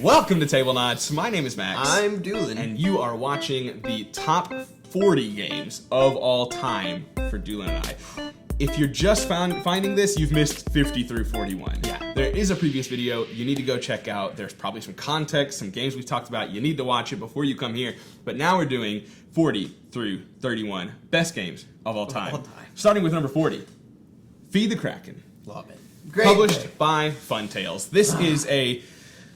Welcome to Tablenauts. My name is Max. I'm Doolin. And you are watching the top 40 games of all time for Doolin and I. If you're just finding this, you've missed 50 through 41. Yeah. There is a previous video you need to go check out. There's probably some context, some games we've talked about. You need to watch it before you come here. But now we're doing 40 through 31 best games of all time. Starting with number 40, Feed the Kraken. Love it. Great. Published by Funtails. This is a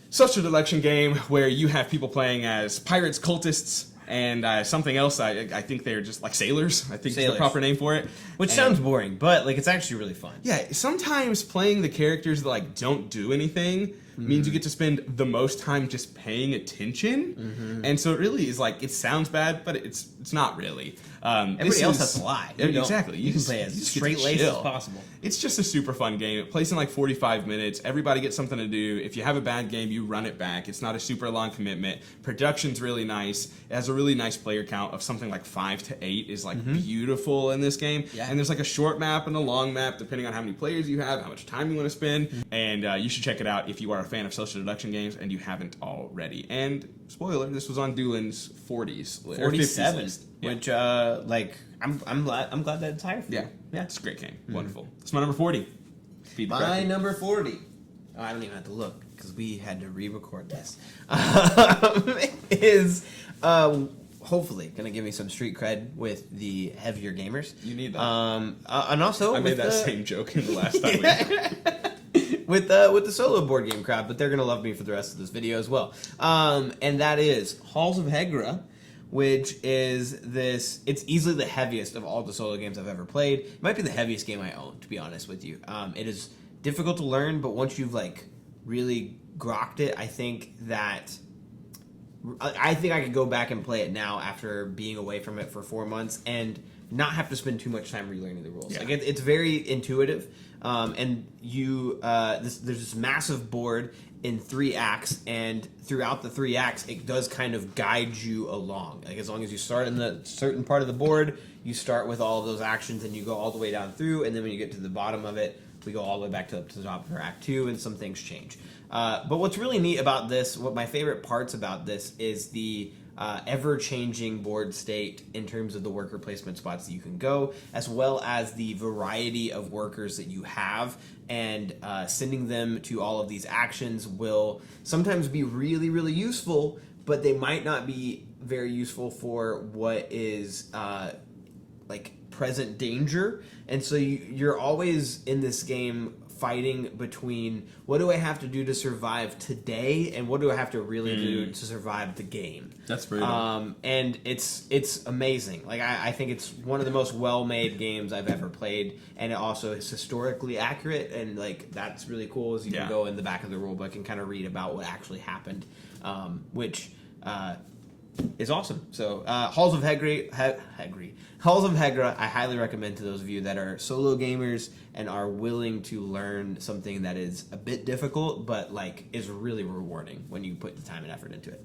social deduction game where you have people playing as pirates, cultists, and something else. I think they're just like sailors. I think is the proper name for it. Which sounds boring, but like it's actually really fun. Yeah, sometimes playing the characters that like don't do anything means you get to spend the most time just paying attention. And so it really is like, it sounds bad, but it's not really. Everybody else has to lie. Exactly. You can play as straight-laced as possible. It's just a super fun game. It plays in like 45 minutes. Everybody gets something to do. If you have a bad game, you run it back. It's not a super long commitment. Production's really nice. It has a really nice player count of something like 5 to 8 is like beautiful in this game. Yeah. And there's like a short map and a long map depending on how many players you have, how much time you want to spend. And you should check it out if you are a fan of social deduction games and you haven't already. And spoiler, this was on Doolin's 40s list. 47, yeah. which I'm glad that it's higher for you. Yeah, it's a great game. Wonderful. It's my number 40. Feed the My Kraken. number 40. Oh, I don't even have to look because we had to re-record this. Is hopefully going to give me some street cred with the heavier gamers. You need that. And also I made that same joke in the last time with the solo board game crowd, but they're going to love me for the rest of this video as well. And that is Halls of Hegra, which is this. It's easily the heaviest of all the solo games I've ever played. It might be the heaviest game I own, to be honest with you. It is difficult to learn, but once you've like really grokked it, I think I could go back and play it now after being away from it for 4 months and not have to spend too much time relearning the rules. Yeah. Like it's very intuitive, and there's this massive board in 3 acts, and throughout the 3 acts, it does kind of guide you along. Like as long as you start in the certain part of the board, you start with all of those actions, and you go all the way down through, and then when you get to the bottom of it, we go all the way back to the top for Act 2, and some things change. But what's really neat about this, what my favorite parts about this is the ever-changing board state in terms of the worker placement spots that you can go, as well as the variety of workers that you have, and sending them to all of these actions will sometimes be really, really useful, but they might not be very useful for what is like present danger. And so you're always in this game fighting between what do I have to do to survive today and what do I have to really do to survive the game. That's brutal. And it's amazing. Like I think it's one of the most well-made games I've ever played, and it also is historically accurate, and like that's really cool as you can go in the back of the rulebook and kind of read about what actually happened, which is awesome. So Halls of Hegra, I highly recommend to those of you that are solo gamers and are willing to learn something that is a bit difficult, but like is really rewarding when you put the time and effort into it.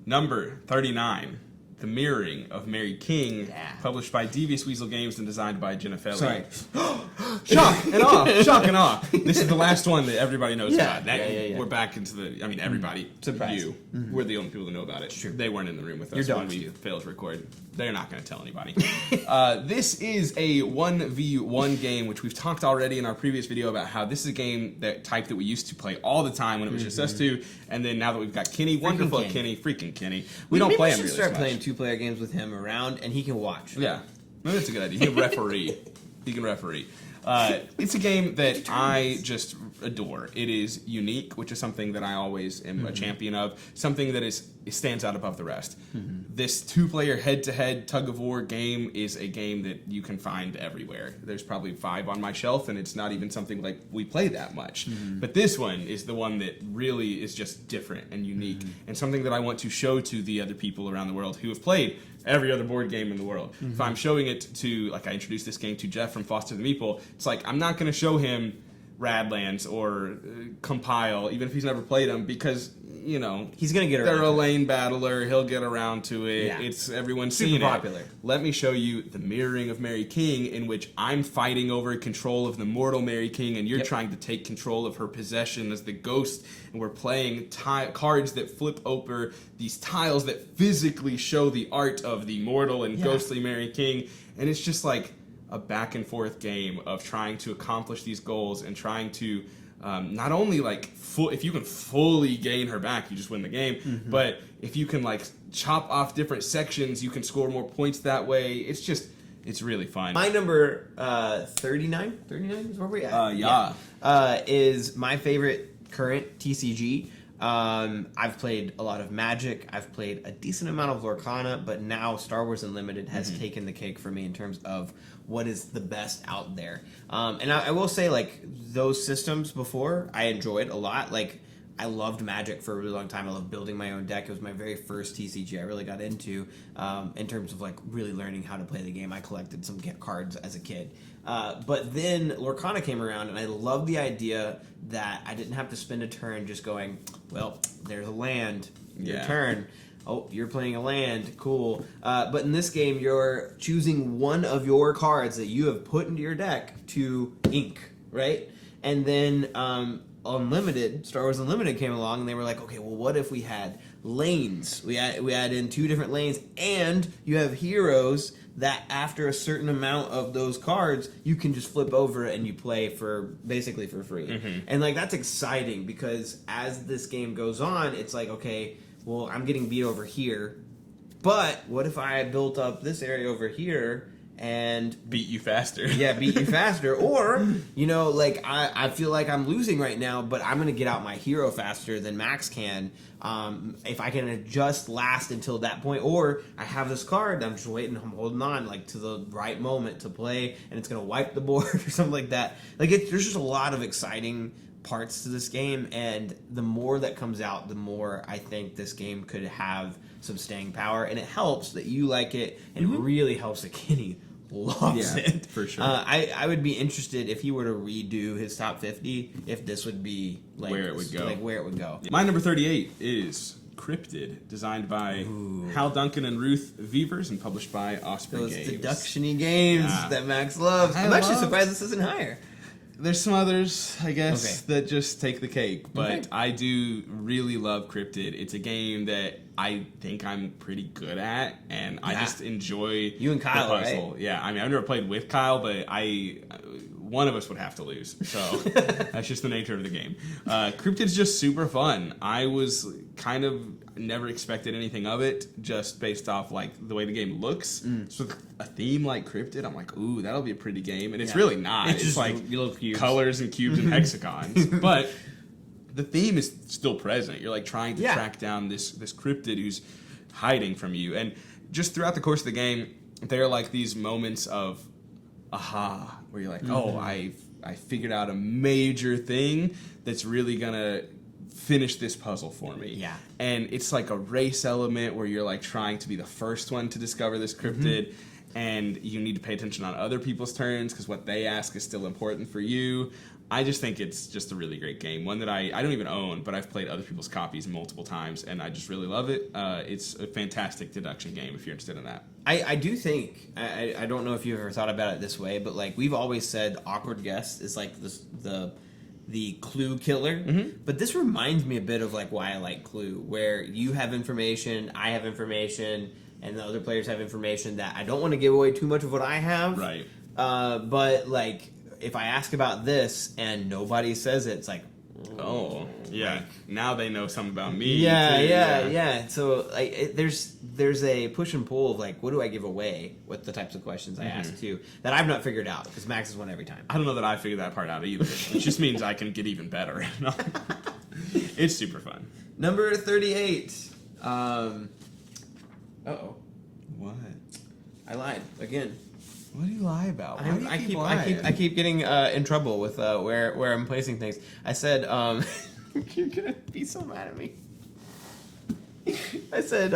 Number 39, The Mirroring of Mary King, published by Devious Weasel Games and designed by Jenna Felly. Sorry. Shock and awe. Shock and awe. This is the last one that everybody knows about. Yeah. We're back into the, I mean, everybody. Surprise. You. We're the only people that know about it. True. They weren't in the room with us Your when dogs we do. failed to record. They're not going to tell anybody. This is a 1v1 game, which we've talked already in our previous video about how this is a game that we used to play all the time when it was just us two, and then now that we've got Kenny, wonderful Kenny, freaking Kenny, we don't play him really start much. playing 2-player games with him around, and he can watch. Yeah, maybe that's a good idea. He can referee. It's a game that I just adore. It is unique, which is something that I always am a champion of. Something that stands out above the rest. This 2-player head-to-head tug-of-war game is a game that you can find everywhere. There's probably 5 on my shelf, and it's not even something like we play that much. But this one is the one that really is just different and unique, and something that I want to show to the other people around the world who have played every other board game in the world. If I'm showing it to, like I introduced this game to Jeff from Foster the Meeple, it's like I'm not going to show him Radlands or Compile, even if he's never played them, because you know, he's gonna get around. They're a lane battler. He'll get around to it. Yeah. It's everyone's Super seen popular. it. Let me show you the mirroring of Mary King, in which I'm fighting over control of the mortal Mary King, and you're trying to take control of her possession as the ghost. And we're playing cards that flip over these tiles that physically show the art of the mortal and ghostly Mary King, and it's just like a back and forth game of trying to accomplish these goals and trying to not only like if you can fully gain her back, you just win the game. But if you can like chop off different sections, you can score more points that way. It's really fun. My number 39 is where we at. Is my favorite current TCG. I've played a lot of Magic. I've played a decent amount of Lorcana, but now Star Wars Unlimited has taken the cake for me in terms of what is the best out there. And I will say, like, those systems before, I enjoyed a lot. Like, I loved Magic for a really long time. I loved building my own deck. It was my very first TCG I really got into in terms of, like, really learning how to play the game. I collected some cards as a kid. But then Lorcana came around, and I loved the idea that I didn't have to spend a turn just going, well, there's a land, your turn. Oh, you're playing a land, cool. But in this game, you're choosing one of your cards that you have put into your deck to ink, right? And then Star Wars Unlimited came along, and they were like, okay, well, what if we had lanes? We add in 2 different lanes, and you have heroes that after a certain amount of those cards, you can just flip over and you play basically for free. And like that's exciting because as this game goes on, it's like, okay, well, I'm getting beat over here, but what if I built up this area over here and beat you faster? Beat you faster. Or, you know, like I feel like I'm losing right now, but I'm going to get out my hero faster than Max can. If I can adjust last until that point, or I have this card, I'm just waiting, I'm holding on like to the right moment to play, and it's going to wipe the board or something like that. Like there's just a lot of exciting parts to this game, and the more that comes out, the more I think this game could have some staying power, and it helps that you like it, and it really helps that Kenny loves it. For sure. I would be interested if he were to redo his top 50, if this would be like where it would go. Like where it would go. My number 38 is Cryptid, designed by Hal Duncan and Ruth Vevers and published by Osprey Those Games. deduction-y games that Max loves. I'm actually surprised this isn't higher. There's some others, I guess, that just take the cake. But I do really love Cryptid. It's a game that I think I'm pretty good at, and I just enjoy you and Kyle, the puzzle. right? Yeah, I mean, I've never played with Kyle, but one of us would have to lose. So that's just the nature of the game. Cryptid's just super fun. I was kind of never expected anything of it, just based off like the way the game looks. So a theme like Cryptid, I'm like, ooh, that'll be a pretty game, and it's really not. It's just like colors and cubes and hexagons, but the theme is still present. You're like trying to track down this cryptid who's hiding from you, and just throughout the course of the game, there are like these moments of aha, where you're like, oh, I figured out a major thing that's really gonna finish this puzzle for me. Yeah. And it's like a race element where you're like trying to be the first one to discover this cryptid, and you need to pay attention on other people's turns because what they ask is still important for you. I just think it's just a really great game. One that I don't even own, but I've played other people's copies multiple times, and I just really love it. It's a fantastic deduction game if you're interested in that. I do think, I don't know if you've ever thought about it this way, but like we've always said awkward guess is like the clue killer. But this reminds me a bit of like why I like Clue, where you have information, I have information, and the other players have information that I don't want to give away too much of what I have. Right. But like if I ask about this and nobody says it, it's like, oh, yeah. Like, now they know something about me. Yeah. So like, there's a push and pull of like, what do I give away with the types of questions I ask too that I've not figured out because Max has won every time. I don't know that I figured that part out either. It just means I can get even better. It's super fun. Number 38. What? I lied again. What do you lie about? I keep getting in trouble with where I'm placing things. I said you're gonna be so mad at me. I said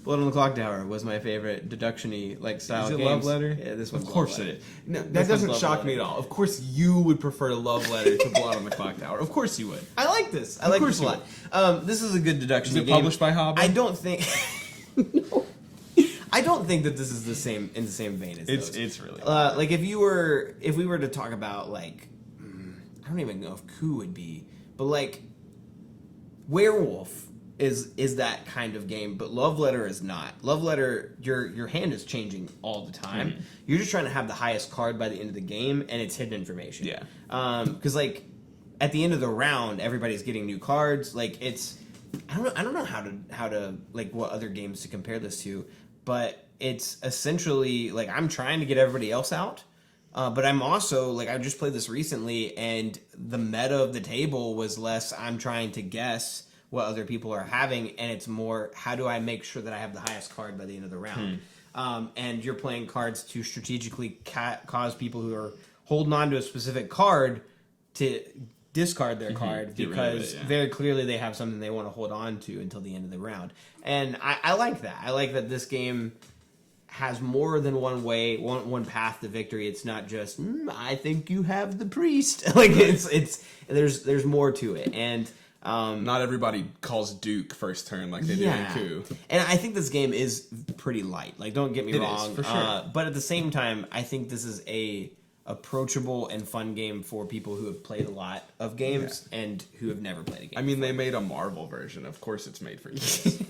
Blood on the Clock Tower was my favorite deduction-y style Is it games. Love Letter? Yeah, this one's Of course Love it Letter. is. No, that This one's doesn't Love shock Letter. me at all. Of course you would prefer Love Letter to Blood on the Clock Tower. Of course you would. I like this. I like course this a lot. This is a good deduction. Is it published by Hobbit? I don't think. No. I don't think that this is in the same vein as those. It's really if we were to talk about I don't even know if Coup would be, but Werewolf is that kind of game, but Love Letter is not. Love Letter, your hand is changing all the time. Mm-hmm. You're just trying to have the highest card by the end of the game, and it's hidden information. Yeah. Because at the end of the round, everybody's getting new cards. It's I don't know how to what other games to compare this to, but it's essentially I'm trying to get everybody else out. But I'm also I just played this recently, and the meta of the table was less I'm trying to guess what other people are having, and it's more how do I make sure that I have the highest card by the end of the round. And you're playing cards to strategically cause people who are holding on to a specific card to discard their card because very clearly they have something they want to hold on to until the end of the round. And I like that. I like that this game has more than one way, one path to victory. It's not just I think you have the priest. It's there's more to it. And not everybody calls Duke first turn like they do in Coup. And I think this game is pretty light. Don't get me wrong. Is, for sure. But at the same time, I think this is a approachable and fun game for people who have played a lot of games and who have never played a game. I mean, they made a Marvel version. Of course it's made for kids.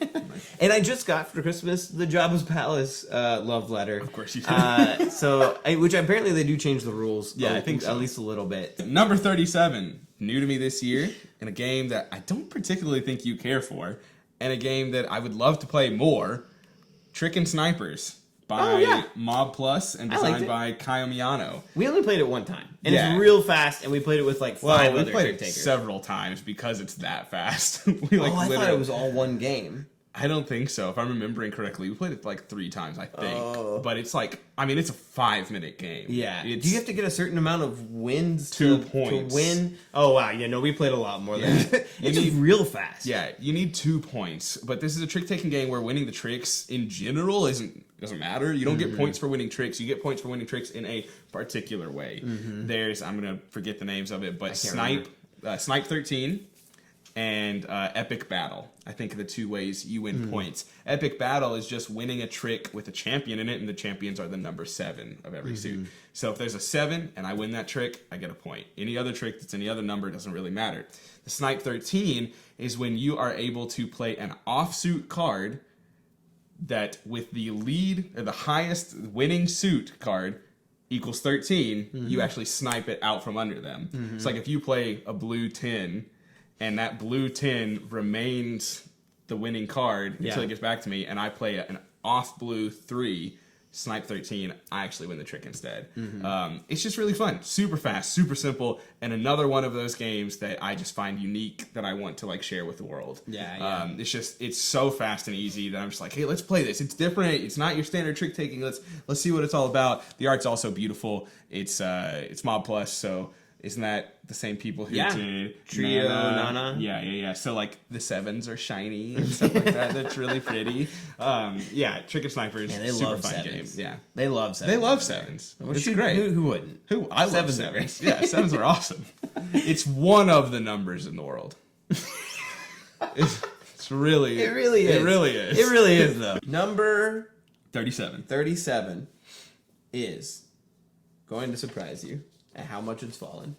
And I just got for Christmas the Jabba's Palace Love Letter. Of course you did. Which apparently they do change the rules. Yeah, I think so. At least a little bit. Number 37, new to me this year, in a game that I don't particularly think you care for, and a game that I would love to play more, Trick and Snipers by Mob Plus and designed by Kaio Miyano. We only played it one time, and it's real fast, and we played it with 5 other we played trick it takers. several times because it's that fast. I thought it was all one game. I don't think so. If I'm remembering correctly, we played it 3 times, I think. But it's it's a 5-minute game. Yeah. Do you have to get a certain amount of wins 2 to points win? Oh, wow. Yeah, no, we played a lot more than that. It's real fast. Yeah, you need 2 points. But this is a trick-taking game where winning the tricks in general doesn't matter. You don't get points for winning tricks. You get points for winning tricks in a particular way. There's, I'm going to forget the names of it, but Snipe 13 and Epic Battle. I think are the 2 ways you win points. Epic Battle is just winning a trick with a champion in it, and the champions are the number 7 of every suit. So if there's a 7 and I win that trick, I get a point. Any other trick that's any other number doesn't really matter. The Snipe 13 is when you are able to play an offsuit card that with the lead, or the highest winning suit card equals 13, you actually snipe it out from under them. It's like if you play a blue 10, and that blue 10 remains the winning card until it gets back to me, and I play an off blue 3, Snipe 13, I actually win the trick instead. It's just really fun. Super fast, super simple, and another one of those games that I just find unique that I want to share with the world. It's so fast and easy that I'm just like, hey, let's play this. It's different. It's not your standard trick taking. Let's see what it's all about. The art's also beautiful. It's Mob Plus, so isn't that the same people who did Trio, Nana? Yeah. So the 7s are shiny and stuff like that. That's really pretty. Trick and Snipers. Yeah, they super love fun 7s. game. Yeah, they love 7s. They love 7s. It's great. Who wouldn't? I love 7s. Yeah, 7s are awesome. It's one of the numbers in the world. It's really. It really is. It really is. It really is though. Number 37. 37 is going to surprise you at how much it's fallen.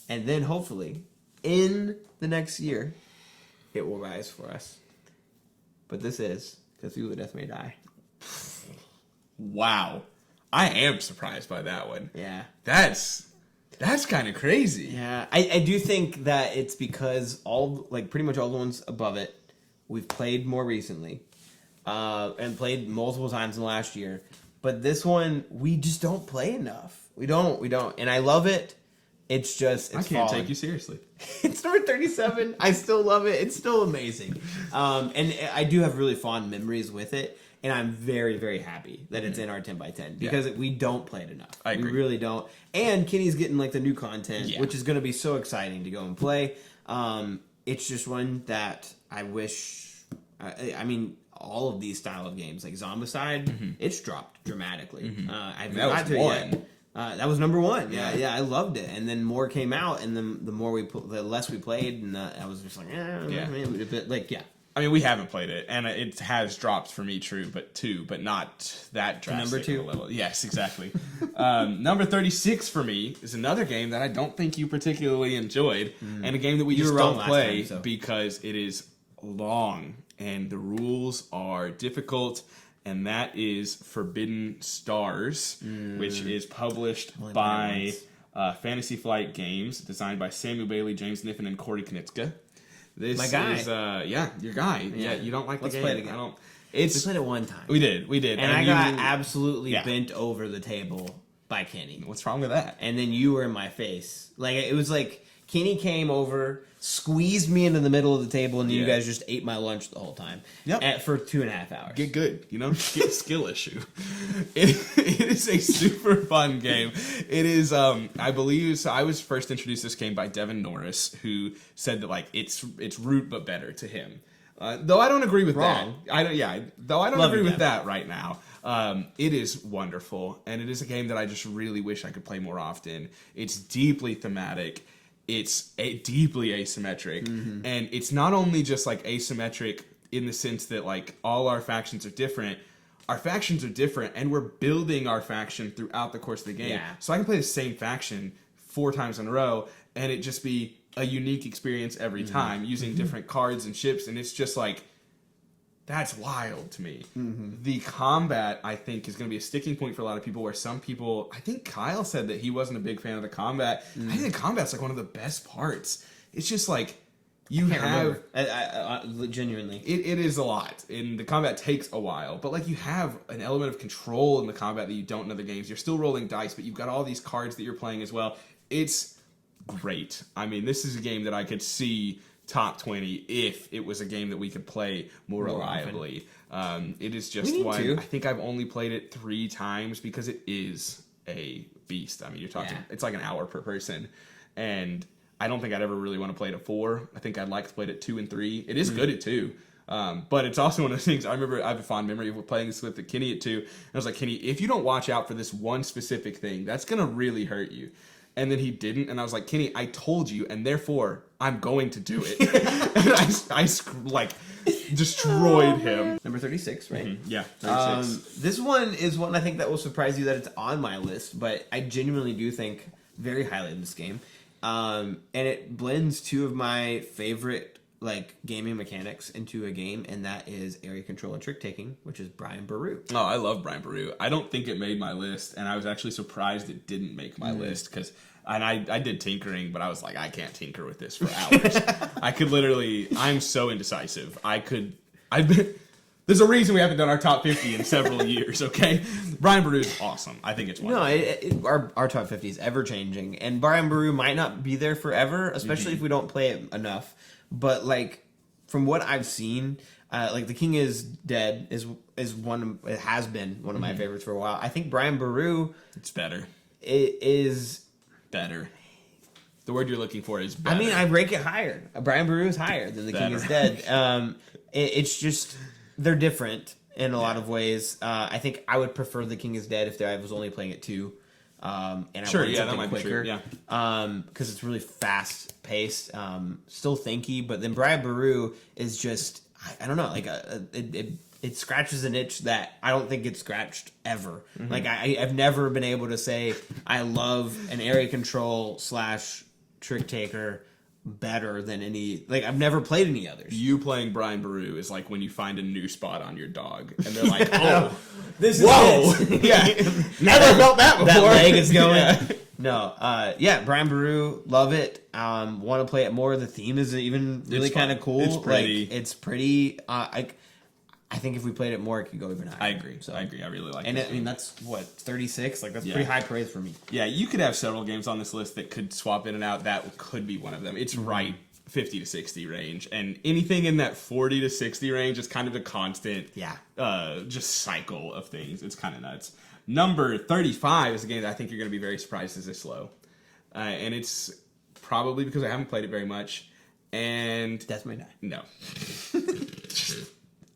And then hopefully, in the next year, it will rise for us. But this is Cthulhu Death May Die. Wow. I am surprised by that one. Yeah. That's kind of crazy. Yeah. I do think that it's because pretty much all the ones above it, we've played more recently. And played multiple times in the last year. But this one, we just don't play enough. We don't. And I love it. It's just, I can't take you seriously. It's number 37. I still love it. It's still amazing. And I do have really fond memories with it. And I'm very, very happy that it's in our 10x10 because we don't play it enough. I agree. We really don't. And Kenny's getting the new content, which is going to be so exciting to go and play. It's just one that I wish. I mean, all of these style of games, like Zombicide, it's dropped dramatically. I've That got was to it one. yet. That was number one. Yeah, I loved it. And then more came out, and then the less we played, and I was just like, I mean, we haven't played it, and it has dropped for me, but not that drastic. Number 2? Level. Yes, exactly. Number 36 for me is another game that I don't think you particularly enjoyed, and a game that we just don't play because it is long, and the rules are difficult, and that is Forbidden Stars, which is published by Fantasy Flight Games, designed by Samuel Bailey, James Niffen, and Corey Knitska. This My guy. is your guy. Yeah, you don't like Let's the game. play it again. We played it one time. We did, and I got absolutely bent over the table by Kenny. What's wrong with that? And then you were in my face. Like it was like Kenny came over, squeezed me into the middle of the table, and you guys just ate my lunch the whole time. For 2.5 hours. Get good, get a skill issue. It is a super fun game. It is, I believe, so I was first introduced to this game by Devin Norris, who said that like it's Root but better to him. Though I don't agree with that. Though I don't agree with that right now. It is wonderful, and it is a game that I just really wish I could play more often. It's deeply thematic. It's deeply asymmetric, and it's not only just like asymmetric in the sense that like all our factions are different. Our factions are different, and we're building our faction throughout the course of the game. Yeah. So I can play the same faction 4 times in a row, and it just be a unique experience every time using different cards and ships, and it's just like, that's wild to me. The combat, I think, is going to be a sticking point for a lot of people, where some people, I think Kyle said that he wasn't a big fan of the combat. I think the combat's like one of the best parts. It's just like, you have... I genuinely. It is a lot, and the combat takes a while, but like you have an element of control in the combat that you don't in other games. You're still rolling dice, but you've got all these cards that you're playing as well. It's great. I mean, this is a game that I could see top 20 if it was a game that we could play more reliably. It is just one. I think I've only played it 3 times because it is a beast. I mean, you're talking, it's like an hour per person, and I don't think I'd ever really want to play it at 4. I think I'd like to play it at 2 and 3. It is good at 2. But it's also one of those things, I remember I have a fond memory of playing this with Kenny at 2. And I was like, Kenny, if you don't watch out for this one specific thing, that's going to really hurt you. And then he didn't, and I was like, Kenny, I told you, and therefore, I'm going to do it. And I destroyed him. Number 36, right? Yeah, 36. This one is one I think that will surprise you that it's on my list, but I genuinely do think very highly of this game. And it blends 2 of my favorite like gaming mechanics into a game, and that is area control and trick taking, which is Brian Boru. Oh, I love Brian Boru. I don't think it made my list, and I was actually surprised it didn't make my list, because I did tinkering, but I was like, I can't tinker with this for hours. I could literally, I'm so indecisive. There's a reason we haven't done our top 50 in several years, okay? Brian Boru is awesome. I think it's wonderful. No, our top 50 is ever changing, and Brian Boru might not be there forever, especially if we don't play it enough. But like, from what I've seen, like The King is Dead is one. It has been one of my favorites for a while. I think Brian Boru. It's better. It is better. The word you're looking for is better. I mean, I rank it higher. Brian Boru is higher than The King is Dead. It's just, they're different in a lot of ways. I think I would prefer The King is Dead if I was only playing it 2. And I wanted something quicker. Because it's really fast paced, still thinky. But then Brian Boru is just, I don't know, like it scratches an itch that I don't think it's scratched ever. Like I've never been able to say I love an area control / trick taker better than any. Like, I've never played any others. You playing Brian Boru is like when you find a new spot on your dog, and they're like, "Oh, this is it." Yeah, never felt that before. That leg is going. No, Brian Boru, love it. Want to play it more. The theme is even really kind of cool. It's pretty. Like, it's pretty. I think if we played it more, it could go even higher. I agree. I agree. I really like it. And I mean, that's what, 36? Like, that's pretty high praise for me. Yeah, you could have several games on this list that could swap in and out. That could be one of them. It's right 50 to 60 range. And anything in that 40 to 60 range is kind of a constant just cycle of things. It's kind of nuts. Number 35 is a game that I think you're going to be very surprised is this low. And it's probably because I haven't played it very much. And Death May Die. No.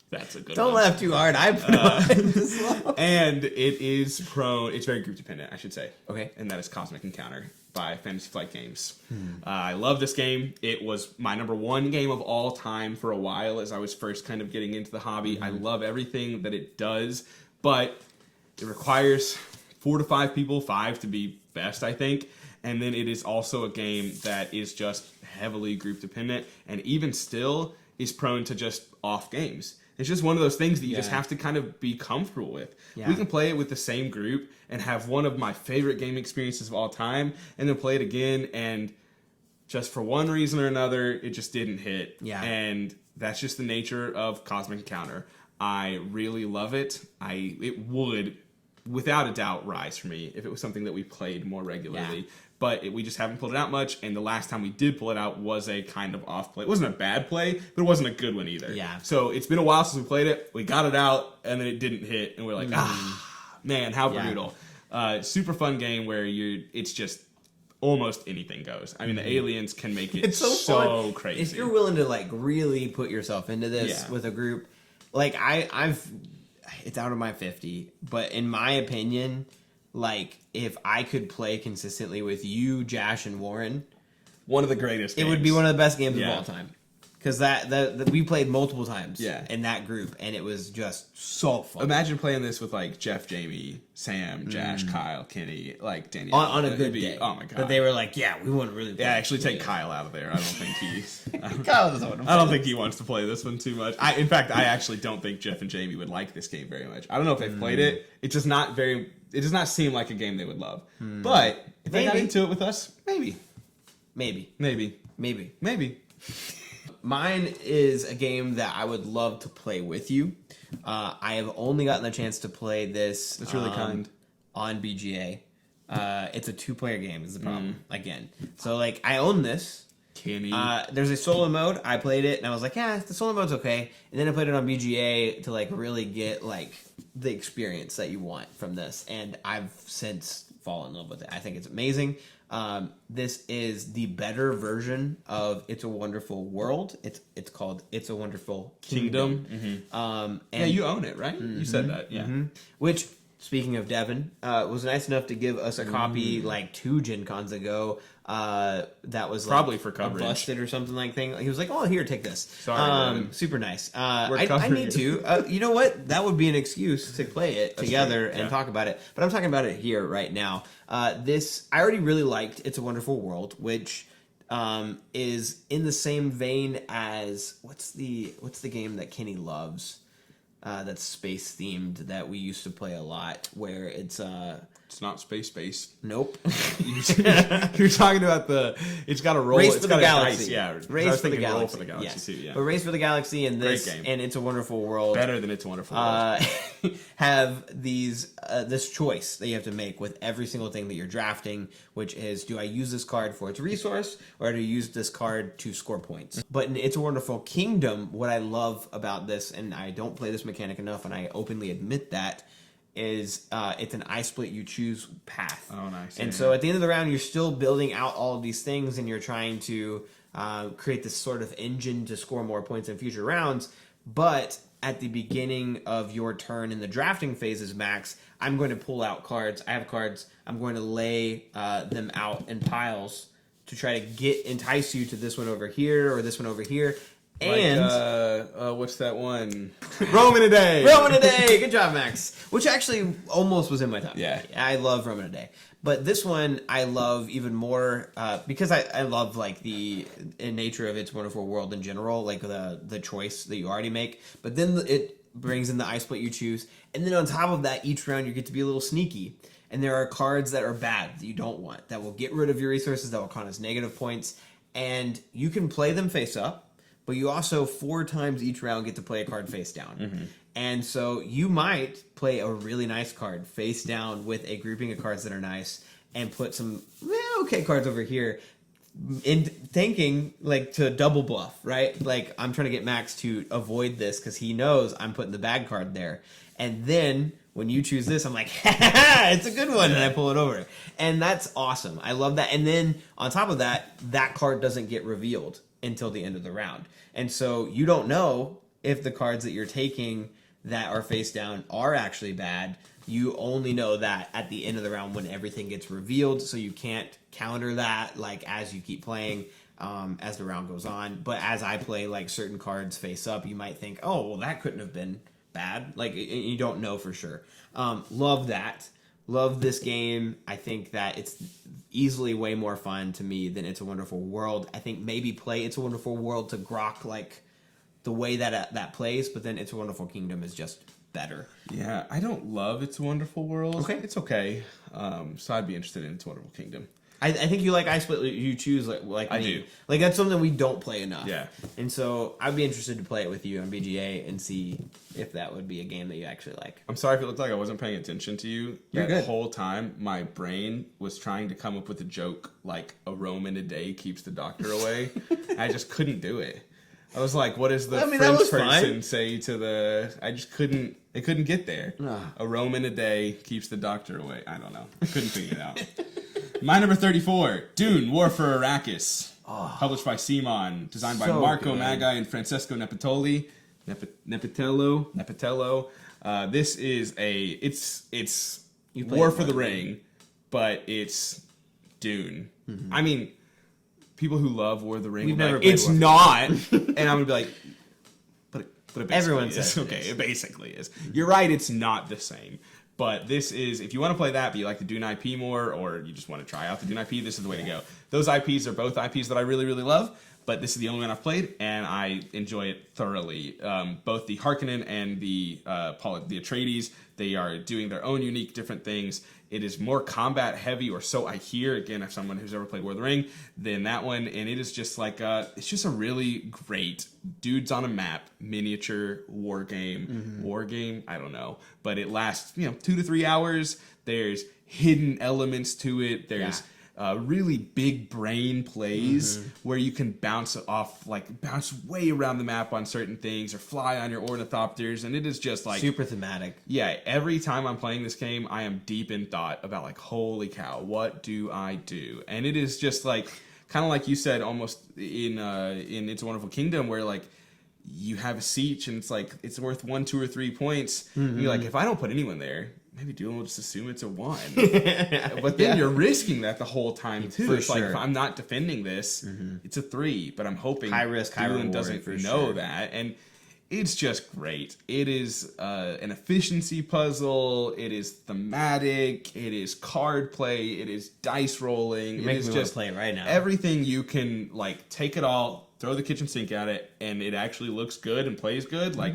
That's a good Don't one. laugh too hard. I put on this level. And it is prone. It's very group dependent, I should say. Okay. And that is Cosmic Encounter by Fantasy Flight Games. I love this game. It was my number one game of all time for a while as I was first kind of getting into the hobby. I love everything that it does, but it requires 4 to 5 people, 5 to be best, I think. And then it is also a game that is just heavily group dependent, and even still is prone to just off games. It's just one of those things that you just have to kind of be comfortable with. Yeah. We can play it with the same group and have one of my favorite game experiences of all time, and then play it again, and just for one reason or another, it just didn't hit. Yeah. And that's just the nature of Cosmic Encounter. I really love it. It would, without a doubt, rise for me if it was something that we played more regularly. Yeah. But we just haven't pulled it out much, and the last time we did pull it out was a kind of off play. It wasn't a bad play, but it wasn't a good one either. Yeah. So it's been a while since we played it. We got it out, and then it didn't hit, and we're like, man, how brutal. Super fun game where it's just almost anything goes. I mean, the aliens can make it It's so fun. crazy. If you're willing to like really put yourself into this Yeah. with a group, like I've it's out of my 50, but in my opinion, like if I could play consistently with you, Jash, and Warren, One of the greatest it games. would be one of the best games Yeah. of all time. Because that we played multiple times Yeah. in that group, and it was just so fun. Imagine playing this with like Jeff, Jamie, Sam, Jash, Kyle, Kenny, like Danielle. on a It'd good be- day. Oh my god! But they were like, yeah, we want to really play. Yeah, actually take Kyle out of there. I don't think he's. Kyle doesn't want to play. I don't think he wants to play this one too much. In fact, I actually don't think Jeff and Jamie would like this game very much. I don't know if they've played it. It does not seem like a game they would love. But if they got Maybe. into it with us, maybe. Mine is a game that I would love to play with you. I have only gotten the chance to play this. That's really kind. On BGA. It's a 2-player game is the problem, again. So, like, I own this. Kenny. There's a solo mode. I played it, and I was like, yeah, the solo mode's okay. And then I played it on BGA to, like, really get, like, the experience that you want from this. And I've since fallen in love with it. I think it's amazing. This is the better version of It's a Wonderful World. It's called It's a Wonderful Kingdom. yeah, And you own it, right? You said that. Yeah. which, speaking of Devin, was nice enough to give us a copy like 2 Gen Cons ago. That was Probably like, for coverage. a busted or something like thing. He was like, "Oh, here, take this." Sorry, Devin. super nice. We're I covering need it. to. You know what? That would be an excuse to play it together true, and yeah. talk about it. But I'm talking about it here right now. This I already really liked. It's a Wonderful World, which is in the same vein as what's the game that Kenny loves. That's space themed that we used to play a lot. Where it's It's not space. nope. You're talking about it's got a roll. Race it's for got the a Galaxy. dice, yeah. I Race was for the thinking Galaxy. Roll for the Galaxy Yes. too. Yeah. But Race for the Galaxy and this Great game. and It's a Wonderful World Better than It's a Wonderful World. have these this choice that you have to make with every single thing that you're drafting, which is, do I use this card for its resource or do I use this card to score points? But in It's a Wonderful Kingdom, what I love about this, and I don't play this mechanic enough, and I openly admit that, is it's an I split you choose path. Oh, nice. And Yeah, so yeah. at the end of the round, you're still building out all of these things, and you're trying to create this sort of engine to score more points in future rounds. But at the beginning of your turn in the drafting phases, Max, I'm going to pull out cards. I have cards. I'm going to lay them out in piles to try to entice you to this one over here or this one over here. And what's that one? Roman a day. Roman a Day. Good job, Max. Which actually almost was in my top. Yeah. I love Roman a Day. But this one I love even more because I love like the nature of It's a Wonderful World in general, like the choice that you already make. But then it brings in the I split you choose. And then on top of that, each round you get to be a little sneaky. And there are cards that are bad that you don't want, that will get rid of your resources, that will count as negative points. And you can play them face up. But you also 4 times each round get to play a card face down. And so you might play a really nice card face down with a grouping of cards that are nice and put some okay cards over here in thinking like to double bluff, right? Like I'm trying to get Max to avoid this because he knows I'm putting the bad card there. And then when you choose this, I'm like, it's a good one, and I pull it over. And that's awesome. I love that. And then on top of that, that card doesn't get revealed until the end of the round. And so you don't know if the cards that you're taking that are face down are actually bad. You only know that at the end of the round when everything gets revealed, so you can't counter that like as you keep playing, as the round goes on. But as I play like certain cards face up, you might think, oh, well, that couldn't have been bad. Like, you don't know for sure. Love that. Love this game. I think that it's easily way more fun to me than It's a Wonderful World. I think maybe play It's a Wonderful World to grok like the way that plays, but then It's a Wonderful Kingdom is just better. Yeah, I don't love It's a Wonderful World. Okay. It's okay. So I'd be interested in It's a Wonderful Kingdom. I think you like I Split. You choose like I me. do. Like that's something we don't play enough. Yeah. And so I'd be interested to play it with you on BGA and see if that would be a game that you actually like. I'm sorry if it looked like I wasn't paying attention to you. You're that good. whole time, my brain was trying to come up with a joke like a Roman a day keeps the doctor away. I just couldn't do it. I was like, what does the that French was person fine. say to the... I just couldn't... It couldn't get there. Ugh. A Roman a day keeps the doctor away. I don't know. I couldn't figure it out. My number 34, Dune, War for Arrakis. Published by Simon. Designed by So Marco good. Maggi and Francesco Nepitoli. Nepitello. This is it's You played War it for the more. Ring, but it's Dune. Mm-hmm. I mean, people who love War of the Ring, We've will be never like, played it's War for the not, and I'm gonna be like, but it basically Everyone is. says it Okay, is. it basically is. You're right, it's not the same. But this is, if you want to play that, but you like the Dune IP more, or you just want to try out the Dune IP, this is the way to go. Those IPs are both IPs that I really, really love, but this is the only one I've played, and I enjoy it thoroughly. Both the Harkonnen and the Atreides, they are doing their own unique, different things. It is more combat heavy, or so I hear, again, if someone who's ever played War of the Ring, than that one, and it is just like, it's just a really great dudes on a map, miniature war game, I don't know, but it lasts, 2 to 3 hours. There's hidden elements to it. There's really big brain plays where you can bounce way around the map on certain things, or fly on your ornithopters, and it is just like Super thematic. yeah, every time I'm playing this game, I am deep in thought about like, holy cow, what do I do? And it is just like, kind of like you said, almost in It's a Wonderful Kingdom, where like you have a siege and it's like it's worth 1, 2, or 3 points. And you're like, if I don't put anyone there, maybe Doolin will just assume it's a 1. But then you're risking that the whole time too. For It's like, sure. if I'm not defending this, it's a 3, but I'm hoping High risk, high Doolin reward, doesn't for know sure. that. And it's just great. It is an efficiency puzzle. It is thematic. It is card play. It is dice rolling. You're It making is me want just to play it right now. everything you can, like, take it all, throw the kitchen sink at it, and it actually looks good and plays good. Like,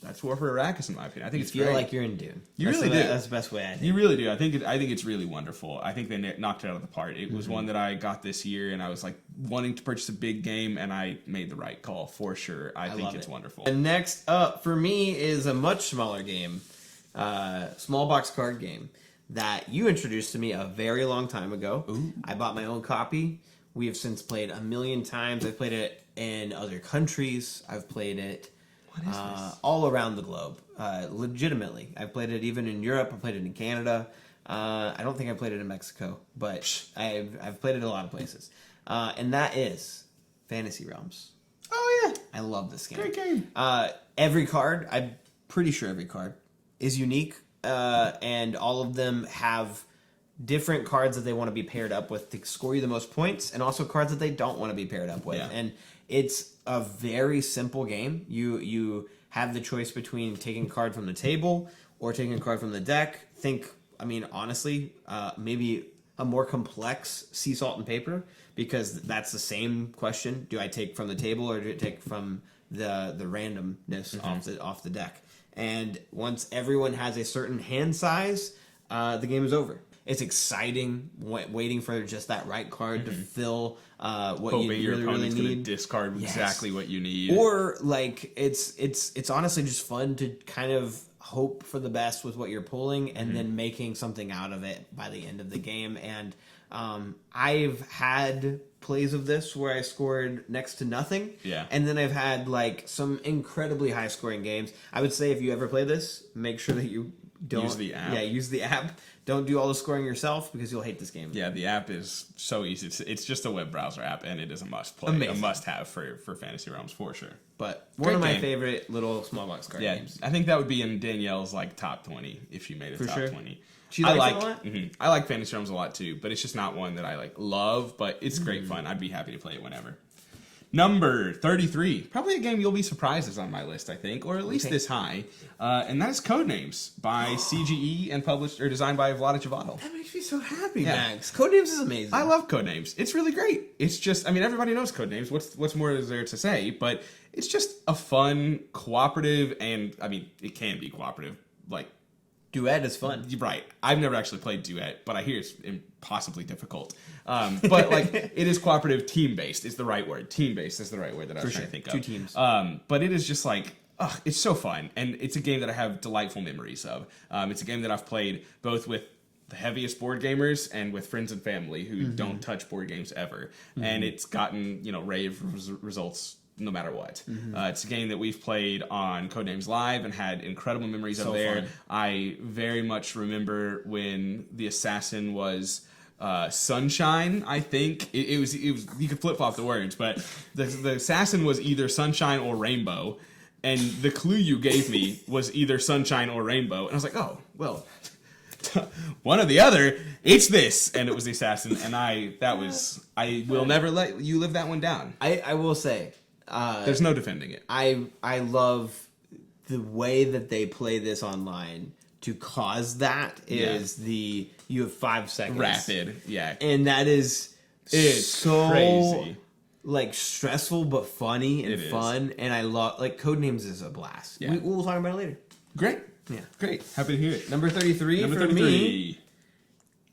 that's War for Arrakis, in my opinion. I think You it's feel great. like you're in Dune. You That's really the, do. That's the best way I think. You really do. I think it's really wonderful. I think they knocked it out of the park. It was one that I got this year, and I was like wanting to purchase a big game, and I made the right call for sure. I think love it's it. wonderful. And next up for me is a much smaller game, small box card game that you introduced to me a very long time ago. Ooh. I bought my own copy. We have since played a million times. I've played it in other countries. I've played it all around the globe. Legitimately, I've played it even in Europe. I played it in Canada. I don't think I played it in Mexico, but I've played it in a lot of places. And that is Fantasy Realms. Oh yeah, I love this game. great game. Every card, I'm pretty sure every card, is unique, and all of them have different cards that they want to be paired up with to score you the most points, and also cards that they don't want to be paired up with. Yeah. And it's a very simple game. You have the choice between taking a card from the table or taking a card from the deck. Honestly, maybe a more complex sea salt and paper, because that's the same question. Do I take from the table or do I take from the randomness off the deck? And once everyone has a certain hand size, the game is over. It's exciting, waiting for just that right card to fill what Hoping you your really, really opponent's going to need. discard Yes. exactly what you need. Or like it's honestly just fun to kind of hope for the best with what you're pulling, and then making something out of it by the end of the game. And I've had plays of this where I scored next to nothing. Yeah. And then I've had like some incredibly high scoring games. I would say if you ever play this, make sure that you use the app. Yeah, use the app. Don't do all the scoring yourself because you'll hate this game. Yeah, the app is so easy. It's just a web browser app, and it is a must-play. Amazing. A must-have for Fantasy Realms, for sure. But Great one of my game. favorite little small box card games. I think that would be in Danielle's like top 20 if she made a For top sure. 20. She I likes like it a lot? I like Fantasy Realms a lot too, but it's just not one that I like love. But it's Mm-hmm. great fun. I'd be happy to play it whenever. Number 33, probably a game you'll be surprised is on my list, I think, or at least this high, and that is Codenames by CGE and published or designed by Vlada Chvátil. That makes me so happy, Yeah. Max. Codenames is amazing. I love Codenames. It's really great. It's just, I mean, everybody knows Codenames. What's more is there to say? But it's just a fun, cooperative, and I mean, it can be cooperative. Like, Duet is fun. right. I've never actually played Duet, but I hear it's impossibly difficult. But like, it is cooperative, team-based is the right word. Team-based is the right word that I was trying to think of. Two teams. But it is just like, it's so fun. And it's a game that I have delightful memories of. It's a game that I've played both with the heaviest board gamers and with friends and family who don't touch board games ever. And it's gotten, rave results no matter what. It's a game that we've played on Codenames Live and had incredible memories of there. Fun. I very much remember when the assassin was Sunshine, I think. It was you could flip-flop the words, but the assassin was either Sunshine or Rainbow, and the clue you gave me was either Sunshine or Rainbow, and I was like, oh, well, one or the other, it's this, and it was the assassin, and I will never let you live that one down. I will say, There's no defending it. I love the way that they play this online to cause that is you have 5 seconds. Rapid, yeah. And that is It's so crazy. like stressful but funny and It is. fun. And I love Codenames is a blast. Yeah. We'll talk about it later. Great. Yeah. Great. Happy to hear it. Number 33 Number for 33. me.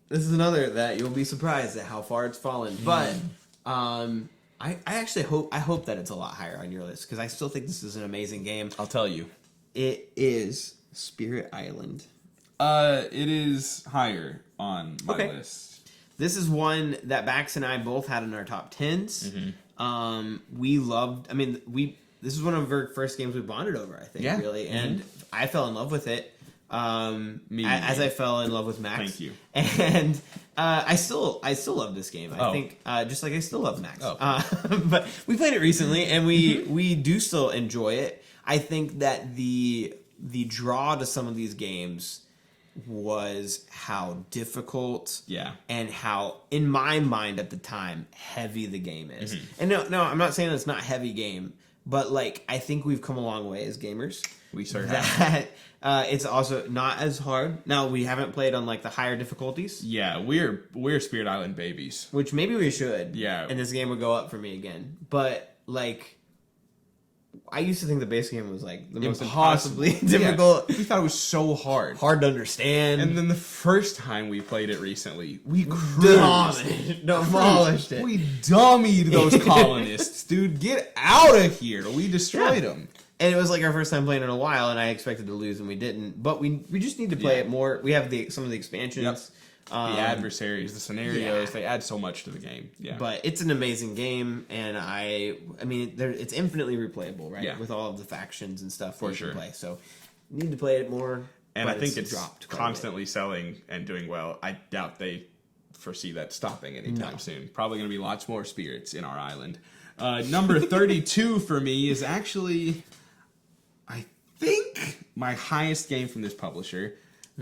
This is another that you'll be surprised at how far it's fallen. But I actually hope that it's a lot higher on your list because I still think this is an amazing game. I'll tell you. It is Spirit Island. It is higher on my list. This is one that Bax and I both had in our top 10s. We loved. I mean, this is one of our first games we bonded over. I think, really, and I fell in love with it. As I fell in love with Max. Thank you. And I still love this game. I think just like I still love Max. But we played it recently, and we do still enjoy it. I think that the draw to some of these games was how difficult and how, in my mind at the time, heavy the game is. And no, I'm not saying it's not a heavy game, but like I think we've come a long way as gamers. We sure have. It's also not as hard. Now, we haven't played on like the higher difficulties. Yeah, we're Spirit Island babies. Which maybe we should. Yeah. And this game would go up for me again. But like I used to think the base game was like the most impossibly difficult. We thought it was so hard. Hard to understand. And then the first time we played it recently, we demolished it. We dummied those colonists, dude. Get out of here. We destroyed them. And it was like our first time playing in a while, and I expected to lose, and we didn't. But we just need to play it more. We have some of the expansions. The adversaries, the scenarios, they add so much to the game. Yeah. But it's an amazing game, and I mean, it's infinitely replayable, right? Yeah. With all of the factions and stuff For you sure. can play. So you need to play it more. And I think it's dropped constantly selling and doing well. I doubt they foresee that stopping anytime soon. Probably going to be lots more spirits in our island. Number 32 for me is actually, I think, my highest game from this publisher.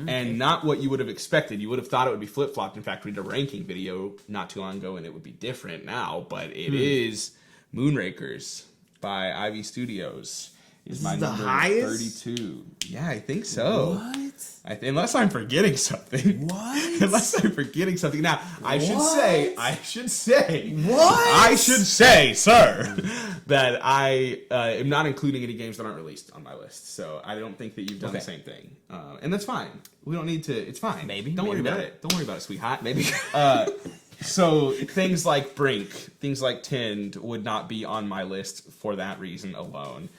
And not what you would have expected. You would have thought it would be flip-flopped. In fact, we did a ranking video not too long ago, and it would be different now. But it is Moonrakers by Ivy Studios. Is my the number highest? 32. Yeah, I think so. What? Unless I'm forgetting something. What? Unless I'm forgetting something. Now, I should say, What? I should say, sir, that I am not including any games that aren't released on my list. So I don't think that you've done the same thing. And that's fine. We don't need to. It's fine. Maybe. Don't worry Maybe about not. it. Don't worry about it, sweetheart. Maybe. So things like Brink, things like Tind would not be on my list for that reason alone.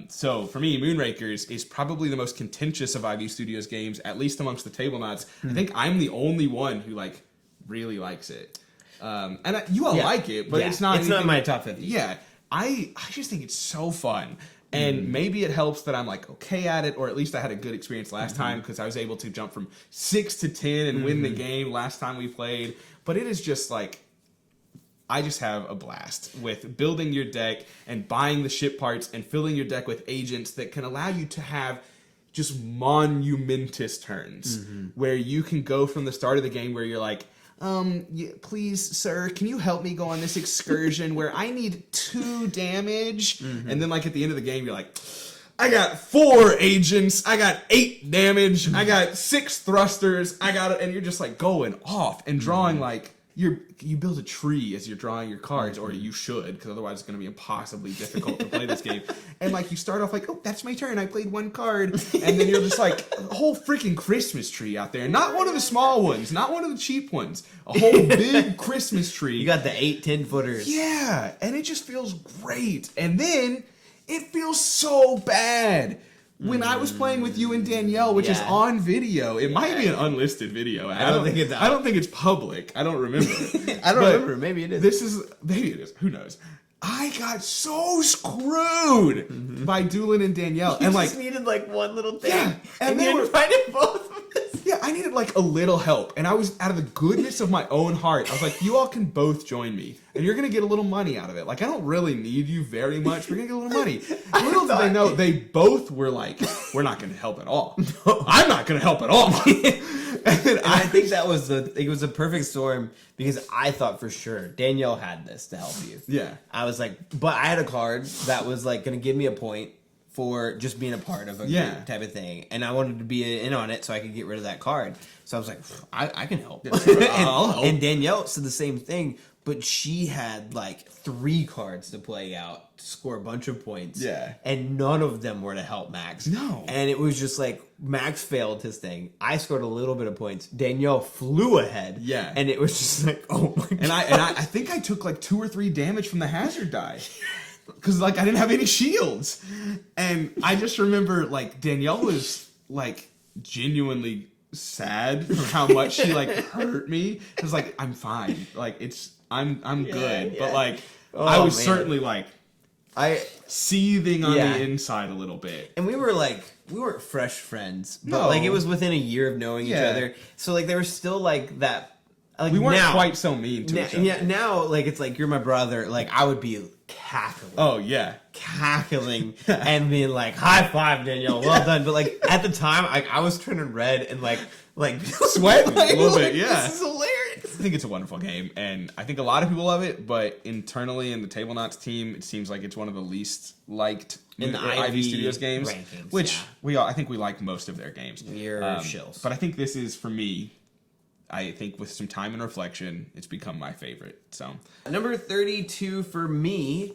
So for me, Moonrakers is probably the most contentious of Ivy Studios games, at least amongst the Tablenauts. I think I'm the only one who like really likes it. And you all like it, but it's not. It's not my top 50. Yeah, I just think it's so fun. And maybe it helps that I'm like okay at it, or at least I had a good experience last time because I was able to jump from 6 to 10 and win the game last time we played. But it is just like, I just have a blast with building your deck and buying the ship parts and filling your deck with agents that can allow you to have just monumentous turns where you can go from the start of the game where you're like, please, sir, can you help me go on this excursion where I need 2 damage? And then like at the end of the game, you're like, I got 4 agents, I got 8 damage, I got 6 thrusters, I got it, and you're just like going off and drawing like, you build a tree as you're drawing your cards, or you should, because otherwise it's going to be impossibly difficult to play this game. And like you start off like, oh, that's my turn, I played 1 card, and then you're just like a whole freaking Christmas tree out there, not one of the small ones, not one of the cheap ones, a whole big Christmas tree. You got the 8-10 footers. Yeah, and it just feels great. And then it feels so bad. When I was playing with you and Danielle, which is on video, it might be an unlisted video. I don't think it's public. I don't remember. I don't remember. Maybe it is. Maybe it is. Who knows? I got so screwed by Doolin and Danielle, You and just needed like one little thing, yeah, and they were fighting both of us. Yeah, I needed like a little help, and I was out of the goodness of my own heart. I was like, you all can both join me, and you're gonna get a little money out of it. Like, I don't really need you very much. We're gonna get a little money. Little did they know, they both were like, we're not gonna help at all. No, I'm not gonna help at all. And I think it was a perfect storm because I thought for sure Danielle had this to help you. Yeah. I was like, but I had a card that was like going to give me a point for just being a part of a group type of thing. And I wanted to be in on it so I could get rid of that card. So I was like, I can help. I'll help. And Danielle said the same thing, but she had like 3 cards to play out to score a bunch of points. Yeah. And none of them were to help Max. No. And it was just like, Max failed his thing. I scored a little bit of points. Danielle flew ahead. Yeah. And it was just like, oh my god. And I think I took like 2 or 3 damage from the hazard die. Because like I didn't have any shields. And I just remember like Danielle was like genuinely sad for how much she like hurt me. It was like, I'm fine. Like I'm good. But like I was certainly like seething on the inside a little bit. And we weren't fresh friends, but like it was within a year of knowing each other. So like there was still like that. Like, we weren't quite so mean to each other. Yeah, now like it's like you're my brother. Like I would be cackling. Oh yeah, cackling and being like, "High five, Danielle, well done." But like at the time, I was turning red and like sweating a little bit. Yeah, this is hilarious. I think it's a wonderful game, and I think a lot of people love it. But internally in the Tablenauts team, it seems like it's one of the least liked in the Ivy Studios games, rankings, which I think we like most of their games. We're shills, but I think this is for me. I think with some time and reflection, it's become my favorite. So number 32 for me.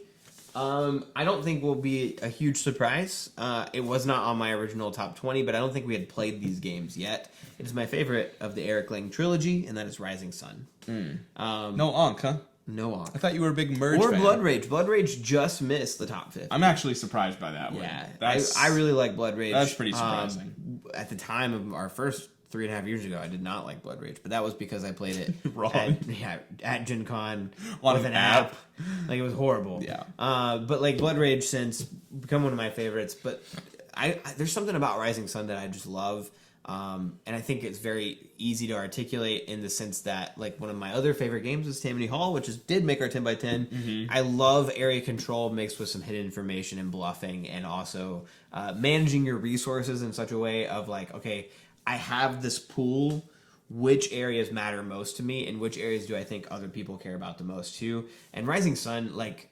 I don't think will be a huge surprise. It was not on my original top 20, but I don't think we had played these games yet. It is my favorite of the Eric Lang trilogy, and that is Rising Sun. No Ankh, huh? No Ankh. I thought you were a big Merge or fan. Blood Rage. Blood Rage just missed the top 50. I'm actually surprised by that one. Yeah, That's, I really like Blood Rage. That's pretty surprising. At the time of our first 3.5 years ago, I did not like Blood Rage, but that was because I played it wrong. At Gen Con on with an app. Like it was horrible. Yeah. But like Blood Rage since become one of my favorites. But I there's something about Rising Sun that I just love. And I think it's very easy to articulate in the sense that like one of my other favorite games is Tammany Hall, which did make our 10x10. Mm-hmm. I love area control mixed with some hidden information and bluffing, and also managing your resources in such a way of like, okay, I have this pool. Which areas matter most to me, and which areas do I think other people care about the most too? And Rising Sun, like,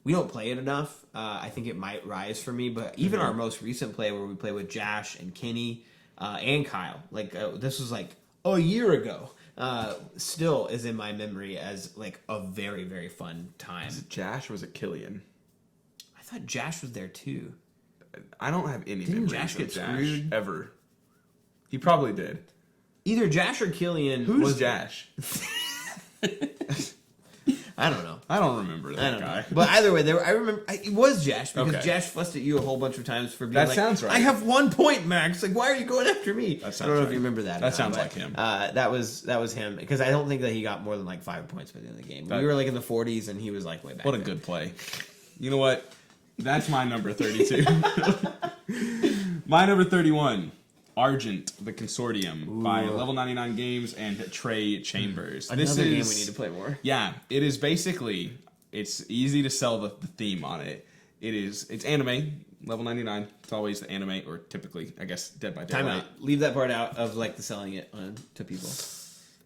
we don't play it enough. I think it might rise for me, but even our most recent play where we play with Jash and Kenny and Kyle, like this was like a year ago, still is in my memory as like a very, very fun time. Was it Jash or was it Killian? I thought Jash was there too. I don't have any Didn't memories Jash get of Jash screwed? ever. He probably did. Either Jash or Killian. Who's Jash? I don't know. I don't remember that guy. Know. But either way, I remember it was Jash because Okay. Jash fussed at you a whole bunch of times for being That like, sounds right. I have 1 point, Max. Like, why are you going after me? That sounds I don't know right. if you remember that. That sounds like him. That was him because I don't think that he got more than like 5 points by the end of the game. We were like in the 40s and he was like way back. What a there. good play. You know what? That's my number 32. My number 31, Argent, the Consortium, by Level 99 Games and Trey Chambers. Another game we need to play more. Yeah, it is basically, it's easy to sell the theme on it. It's anime, Level 99. It's always the anime, or typically, I guess, Dead by Daylight. Time out. Leave that part out of like the selling it to people.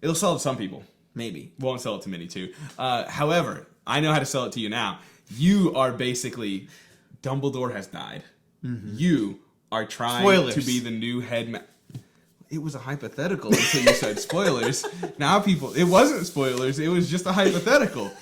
It'll sell to some people. Maybe. Won't sell it to many, too. However, I know how to sell it to you now. You are basically, Dumbledore has died. Mm-hmm. You are trying to be the new It was a hypothetical until you said spoilers. Now it wasn't spoilers. It was just a hypothetical.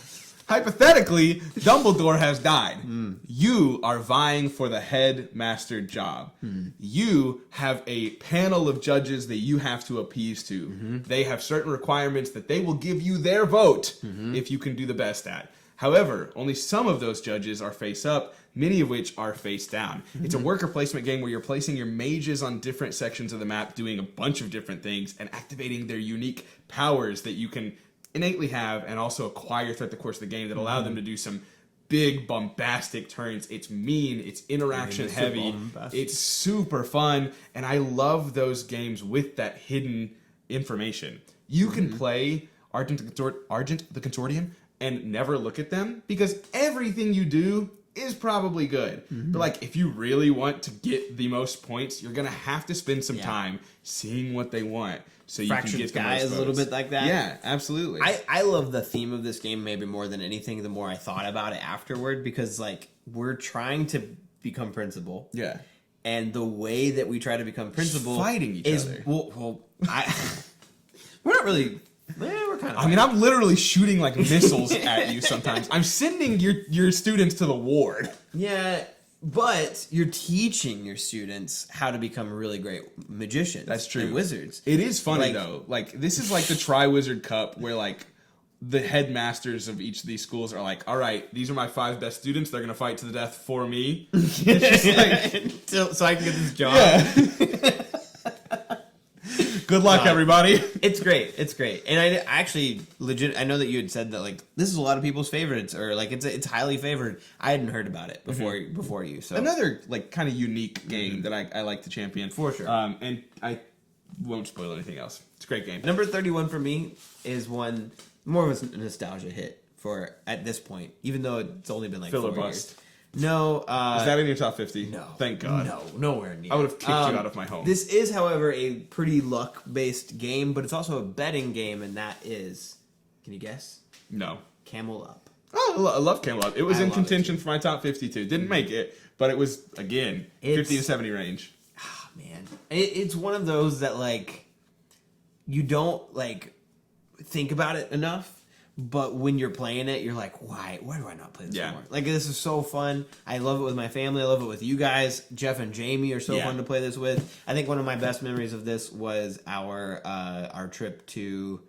Hypothetically, Dumbledore has died. You are vying for the headmaster job. You have a panel of judges that you have to appease to. They have certain requirements that they will give you their vote if you can do the best at. However, only some of those judges are face up, many of which are face down. It's a worker placement game where you're placing your mages on different sections of the map, doing a bunch of different things, and activating their unique powers that you can innately have and also acquire throughout the course of the game that allow them to do some big bombastic turns. It's mean, it's interaction heavy, it's super fun, and I love those games with that hidden information. You can play Argent the Consortium and never look at them because everything you do is probably good. But like, if you really want to get the most points, you're gonna have to spend some time seeing what they want so you can get the Sky most is a little bit like that. Yeah, absolutely. I love the theme of this game maybe more than anything. The more I thought about it afterward, because like we're trying to become principal. Yeah. And the way that we try to become principal fighting each other. Well, we're not really. We're kind of. I mean, I'm literally shooting like missiles at you sometimes. I'm sending your students to the ward. Yeah, but you're teaching your students how to become really great magicians. That's true. And wizards. It is funny though. Like, this is like the Tri-Wizard Cup where like the headmasters of each of these schools are like, all right, these are my 5 best students. They're going to fight to the death for me. It's just like, so I can get this job. Yeah. Good luck, everybody. It's great. It's great. And I actually I know that you had said that like this is a lot of people's favorites, or like it's highly favored. I hadn't heard about it before you. So another like kind of unique game that I like to champion for sure. And I won't spoil anything else. It's a great game. Number 31 for me is one more of a nostalgia hit for at this point, even though it's only been like 4 years. No. Is that in your top 50? No. Thank God. No, nowhere near. I would have kicked you out of my home. This is, however, a pretty luck-based game, but it's also a betting game, and that is, can you guess? No. Camel Up. Oh, I love Camel Up. It was in contention for my top 52. Didn't make it, but it was, again, 50 to 70 range. Ah, man. It's one of those that, like, you don't, like, think about it enough. But when you're playing it, you're like, why do I not play this anymore? Like, this is so fun. I love it with my family. I love it with you guys. Jeff and Jamie are so fun to play this with. I think one of my best memories of this was our trip to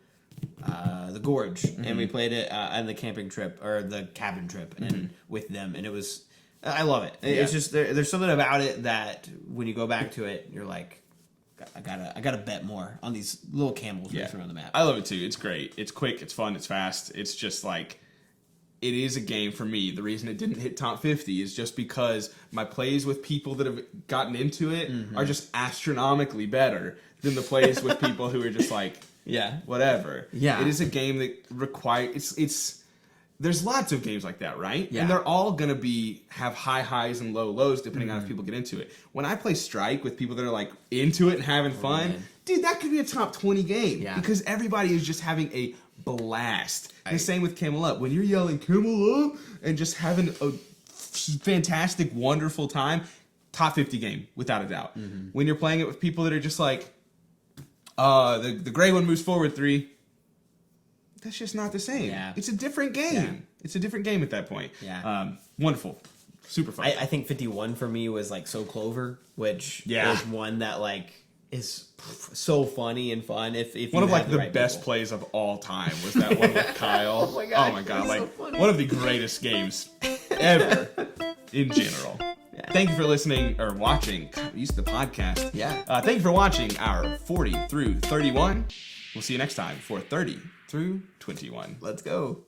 the Gorge. And we played it on the camping trip, or the cabin trip, and with them. And it was, I love it. It's just, there's something about it that when you go back to it, you're like, I gotta bet more on these little camels racing around the map. I love it too. It's great. It's quick. It's fun. It's fast. It's just like, it is a game for me. The reason it didn't hit top 50 is just because my plays with people that have gotten into it are just astronomically better than the plays with people who are just like, whatever. Yeah. It is a game that requires, there's lots of games like that, right? Yeah. And they're all going to have high highs and low lows depending on if people get into it. When I play Strike with people that are like into it and having fun, dude, that could be a top 20 game. Yeah. Because everybody is just having a blast. The same with Camel Up. When you're yelling Camel Up and just having a fantastic, wonderful time, top 50 game, without a doubt. When you're playing it with people that are just like, the gray one moves forward 3. That's just not the same. Yeah. It's a different game. Yeah. It's a different game at that point. Yeah. Wonderful. Super fun. I think 51 for me was like So Clover, which is one that like is so funny and fun. If one of like the best plays of all time was that one with Kyle. Oh my god. Like so one of the greatest games ever in general. Yeah. Thank you for listening or watching. God, we used the podcast. Yeah. Thank you for watching our 40 through 31. We'll see you next time for 30 through 21. Let's go.